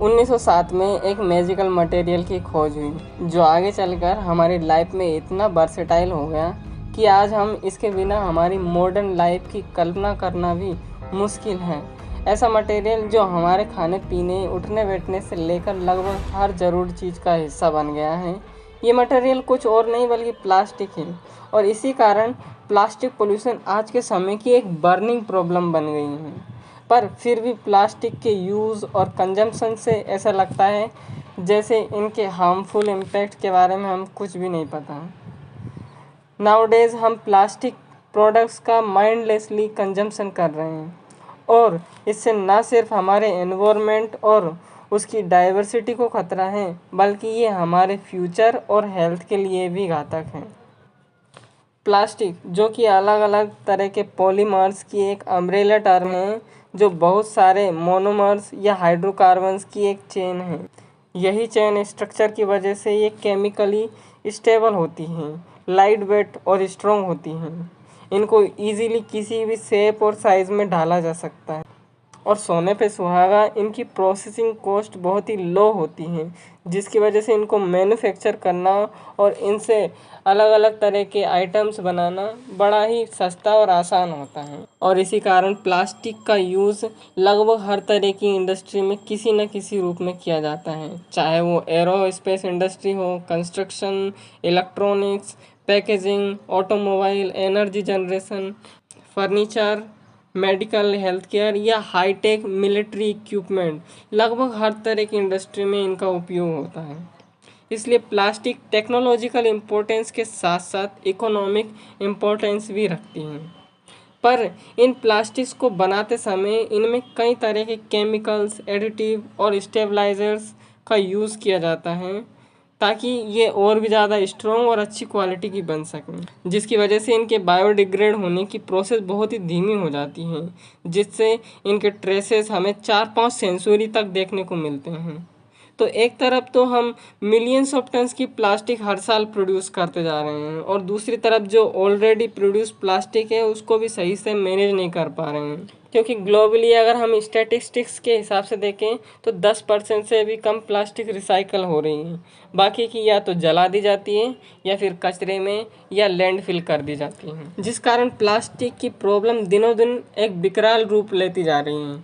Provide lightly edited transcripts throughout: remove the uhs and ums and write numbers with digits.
1907 में एक magical material की खोज हुई जो आगे चलकर हमारी लाइफ में इतना वर्सेटाइल हो गया कि आज हम इसके बिना हमारी मॉडर्न लाइफ की कल्पना करना भी मुश्किल है। ऐसा मटेरियल जो हमारे खाने पीने, उठने बैठने से लेकर लगभग हर ज़रूरी चीज़ का हिस्सा बन गया है। ये मटेरियल कुछ और नहीं बल्कि प्लास्टिक है और इसी कारण प्लास्टिक पोल्यूशन आज के समय की एक बर्निंग प्रॉब्लम बन गई है। पर फिर भी प्लास्टिक के यूज़ और कंजम्पशन से ऐसा लगता है जैसे इनके हार्मफुल इम्पैक्ट के बारे में हम कुछ भी नहीं पता। नाउडेज हम प्लास्टिक प्रोडक्ट्स का माइंडलेसली कंजम्पशन कर रहे हैं और इससे न सिर्फ हमारे एनवायरनमेंट और उसकी डाइवर्सिटी को खतरा है बल्कि ये हमारे फ्यूचर और हेल्थ के लिए भी घातक है। प्लास्टिक, जो कि अलग अलग तरह के पॉलीमर्स की एक अम्ब्रेला टर्म है जो बहुत सारे मोनोमर्स या हाइड्रोकार्बन्स की एक चेन है। यही चेन स्ट्रक्चर की वजह से ये केमिकली स्टेबल होती हैं, लाइट वेट और स्ट्रॉन्ग होती हैं। इनको इजीली किसी भी शेप और साइज़ में ढाला जा सकता है और सोने पे सुहागा, इनकी प्रोसेसिंग कॉस्ट बहुत ही लो होती है जिसकी वजह से इनको मैन्युफैक्चर करना और इनसे अलग अलग तरह के आइटम्स बनाना बड़ा ही सस्ता और आसान होता है। और इसी कारण प्लास्टिक का यूज़ लगभग हर तरह की इंडस्ट्री में किसी न किसी रूप में किया जाता है, चाहे वो एरोस्पेस इंडस्ट्री हो, construction, electronics, packaging, automobile, energy generation, furniture, medical, health care या हाईटेक मिलिट्री इक्विपमेंट। लगभग हर तरह की इंडस्ट्री में इनका उपयोग होता है। इसलिए प्लास्टिक टेक्नोलॉजिकल इम्पोर्टेंस के साथ साथ इकोनॉमिक इम्पोर्टेंस भी रखती हैं। पर इन प्लास्टिक्स को बनाते समय इनमें कई तरह के केमिकल्स, एडिटिव और स्टेबलाइजर्स का यूज़ किया जाता है ताकि ये और भी ज़्यादा स्ट्रॉन्ग और अच्छी क्वालिटी की बन सकें, जिसकी वजह से इनके बायोडिग्रेड होने की प्रोसेस बहुत ही धीमी हो जाती है, जिससे इनके ट्रेसेस हमें 4-5 सेंचुरी तक देखने को मिलते हैं। तो एक तरफ तो हम मिलियंस ऑफ टन्स की प्लास्टिक हर साल प्रोड्यूस करते जा रहे हैं और दूसरी तरफ जो ऑलरेडी प्रोड्यूस प्लास्टिक है उसको भी सही से मैनेज नहीं कर पा रहे हैं, क्योंकि ग्लोबली अगर हम स्टैटिस्टिक्स के हिसाब से देखें तो 10% से भी कम प्लास्टिक रिसाइकल हो रही है। बाकी की या तो जला दी जाती है या फिर कचरे में या लैंडफिल कर दी जाती है, जिस कारण प्लास्टिक की प्रॉब्लम दिनों दिन एक विकराल रूप लेती जा रही है।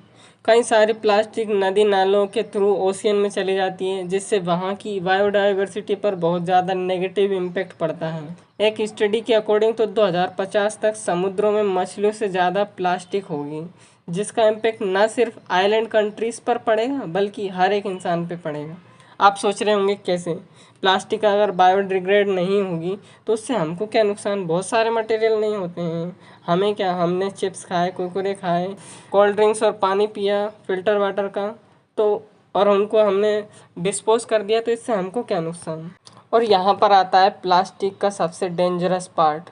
कई सारी प्लास्टिक नदी नालों के थ्रू ओशियन में चली जाती है जिससे वहाँ की बायोडाइवर्सिटी पर बहुत ज़्यादा नेगेटिव इम्पैक्ट पड़ता है। एक स्टडी के अकॉर्डिंग तो 2050 तक समुद्रों में मछलियों से ज़्यादा प्लास्टिक होगी, जिसका इम्पैक्ट न सिर्फ आइलैंड कंट्रीज़ पर पड़ेगा बल्कि हर एक इंसान पे पड़ेगा। आप सोच रहे होंगे कैसे? प्लास्टिक अगर बायोडिग्रेड नहीं होगी तो उससे हमको क्या नुकसान? बहुत सारे मटेरियल नहीं होते हैं, हमें क्या, हमने चिप्स खाए, कुरकुरे खाए, कोल्ड ड्रिंक्स और पानी पिया फिल्टर वाटर का, तो और उनको हमने डिस्पोज कर दिया, तो इससे हमको क्या नुकसान? और यहाँ पर आता है प्लास्टिक का सबसे डेंजरस पार्ट।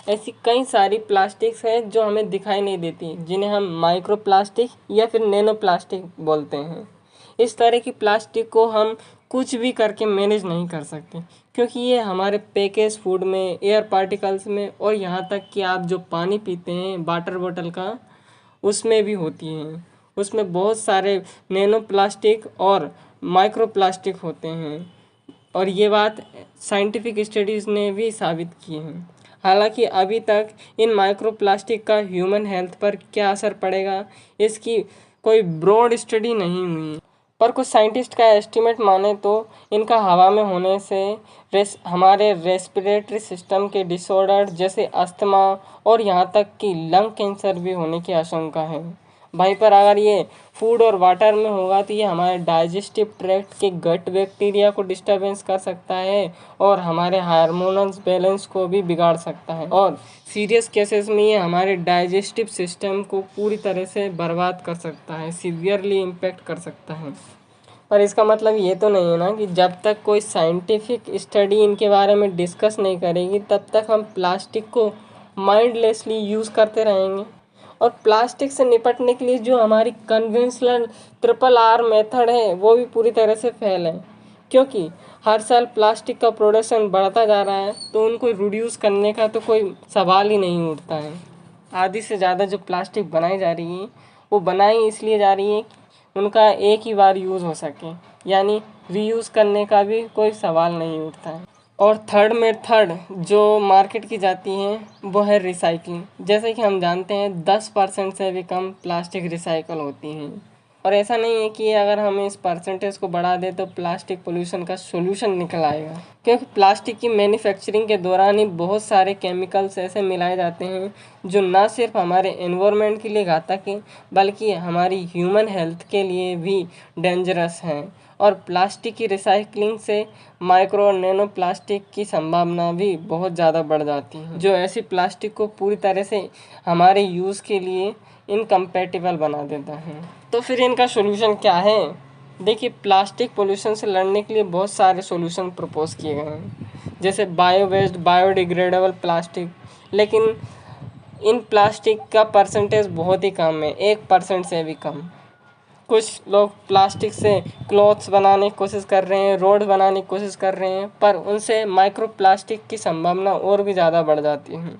ऐसी कई सारी प्लास्टिक्स हैं जो हमें दिखाई नहीं देती, जिन्हें हम माइक्रो प्लास्टिक या फिर नैनो प्लास्टिक बोलते हैं। इस तरह की प्लास्टिक को हम कुछ भी करके मैनेज नहीं कर सकते, क्योंकि ये हमारे पैकेज फूड में, एयर पार्टिकल्स में और यहाँ तक कि आप जो पानी पीते हैं वाटर बॉटल का, उसमें भी होती हैं। उसमें बहुत सारे नैनो प्लास्टिक और माइक्रो प्लास्टिक होते हैं और ये बात साइंटिफिक स्टडीज़ ने भी साबित की हैं। हालांकि अभी तक इन माइक्रो प्लास्टिक का ह्यूमन हेल्थ पर क्या असर पड़ेगा इसकी कोई ब्रॉड स्टडी नहीं हुई, पर कुछ साइंटिस्ट का एस्टीमेट माने तो इनका हवा में होने से हमारे रेस्पिरेटरी सिस्टम के डिसऑर्डर जैसे अस्थमा और यहाँ तक कि लंग कैंसर भी होने की आशंका है। वहीं पर अगर ये फूड और वाटर में होगा तो ये हमारे डाइजेस्टिव ट्रैक्ट के गट बैक्टीरिया को डिस्टर्बेंस कर सकता है और हमारे हार्मोनल बैलेंस को भी बिगाड़ सकता है और सीरियस केसेस में ये हमारे डाइजेस्टिव सिस्टम को पूरी तरह से बर्बाद कर सकता है, सीवियरली इम्पेक्ट कर सकता है। पर इसका मतलब ये तो नहीं है ना कि जब तक कोई साइंटिफिक स्टडी इनके बारे में डिस्कस नहीं करेगी तब तक हम प्लास्टिक को माइंडलेसली यूज़ करते रहेंगे। और प्लास्टिक से निपटने के लिए जो हमारी कन्वेंशनल RRR मेथड है वो भी पूरी तरह से फेल है, क्योंकि हर साल प्लास्टिक का प्रोडक्शन बढ़ता जा रहा है तो उनको रिड्यूस करने का तो कोई सवाल ही नहीं उठता है। आधी से ज़्यादा जो प्लास्टिक बनाई जा रही है वो बनाई इसलिए जा रही है उनका एक ही बार यूज़ हो सके, यानी रीयूज़ करने का भी कोई सवाल नहीं उठता है। और थर्ड जो मार्केट की जाती हैं वो है रिसाइकलिंग। जैसे कि हम जानते हैं 10% से भी कम प्लास्टिक रिसाइकल होती हैं, और ऐसा नहीं है कि अगर हम इस परसेंटेज को बढ़ा दें तो प्लास्टिक पोल्यूशन का सोल्यूशन निकल आएगा, क्योंकि प्लास्टिक की मैन्युफैक्चरिंग के दौरान ही बहुत सारे केमिकल्स ऐसे मिलाए जाते हैं जो ना सिर्फ हमारे एनवायरनमेंट के लिए घातक हैं बल्कि हमारी ह्यूमन हेल्थ के लिए भी डेंजरस हैं। और प्लास्टिक की रिसाइकलिंग से माइक्रो और नैनो प्लास्टिक की संभावना भी बहुत ज़्यादा बढ़ जाती है, जो ऐसी प्लास्टिक को पूरी तरह से हमारे यूज़ के लिए इनकम्पैटिबल बना देता है। तो फिर इनका सोल्यूशन क्या है? देखिए, प्लास्टिक पोल्यूशन से लड़ने के लिए बहुत सारे सोल्यूशन प्रपोज किए गए हैं, जैसे बायो वेस्ट, बायोडिग्रेडेबल प्लास्टिक। लेकिन इन प्लास्टिक का परसेंटेज बहुत ही कम है, 1% से भी कम। कुछ लोग प्लास्टिक से क्लॉथ्स बनाने की कोशिश कर रहे हैं, रोड बनाने की कोशिश कर रहे हैं, पर उनसे माइक्रो प्लास्टिक की संभावना और भी ज़्यादा बढ़ जाती है।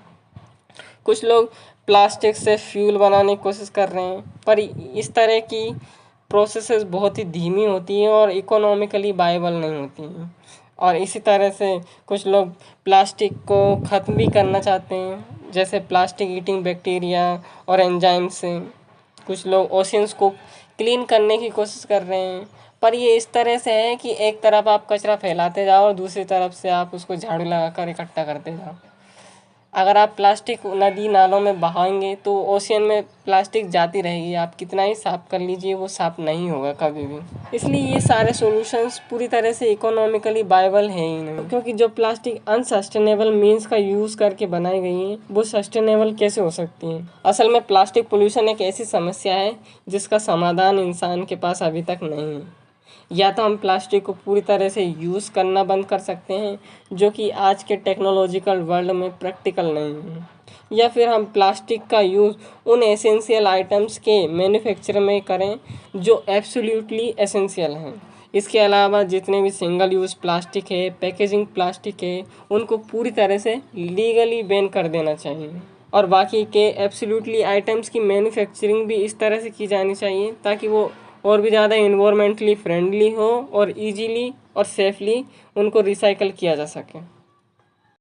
कुछ लोग प्लास्टिक से फ्यूल बनाने की कोशिश कर रहे हैं, पर इस तरह की प्रोसेसेस बहुत ही धीमी होती हैं और इकोनॉमिकली वायबल नहीं होती हैं। और इसी तरह से कुछ लोग प्लास्टिक को ख़त्म भी करना चाहते हैं, जैसे प्लास्टिक ईटिंग बैक्टीरिया और एंजाइम से। कुछ लोग ओशियंस को क्लीन करने की कोशिश कर रहे हैं, पर ये इस तरह से है कि एक तरफ आप कचरा फैलाते जाओ और दूसरी तरफ से आप उसको झाड़ू लगाकर इकट्ठा करते जाओ। अगर आप प्लास्टिक नदी नालों में बहाएंगे तो ओशियन में प्लास्टिक जाती रहेगी, आप कितना ही साफ़ कर लीजिए वो साफ़ नहीं होगा कभी भी। इसलिए ये सारे सॉल्यूशंस पूरी तरह से इकोनॉमिकली वायबल है ही नहीं, क्योंकि जो प्लास्टिक अनसस्टेनेबल मीन्स का यूज़ करके बनाई गई हैं वो सस्टेनेबल कैसे हो सकती हैं। असल में प्लास्टिक पोल्यूशन एक ऐसी समस्या है जिसका समाधान इंसान के पास अभी तक नहीं है। या तो हम प्लास्टिक को पूरी तरह से यूज़ करना बंद कर सकते हैं, जो कि आज के टेक्नोलॉजिकल वर्ल्ड में प्रैक्टिकल नहीं है, या फिर हम प्लास्टिक का यूज़ उन एसेंशियल आइटम्स के मैन्युफैक्चर में करें जो एब्सोल्युटली एसेंशियल हैं। इसके अलावा जितने भी सिंगल यूज़ प्लास्टिक है, पैकेजिंग प्लास्टिक है, उनको पूरी तरह से लीगली बैन कर देना चाहिए। और बाकी के एब्सोल्युटली आइटम्स की मैन्युफैक्चरिंग भी इस तरह से की जानी चाहिए ताकि वो और भी ज़्यादा इन्वायरमेंटली फ्रेंडली हो और इजीली और सेफली उनको रिसाइकल किया जा सके।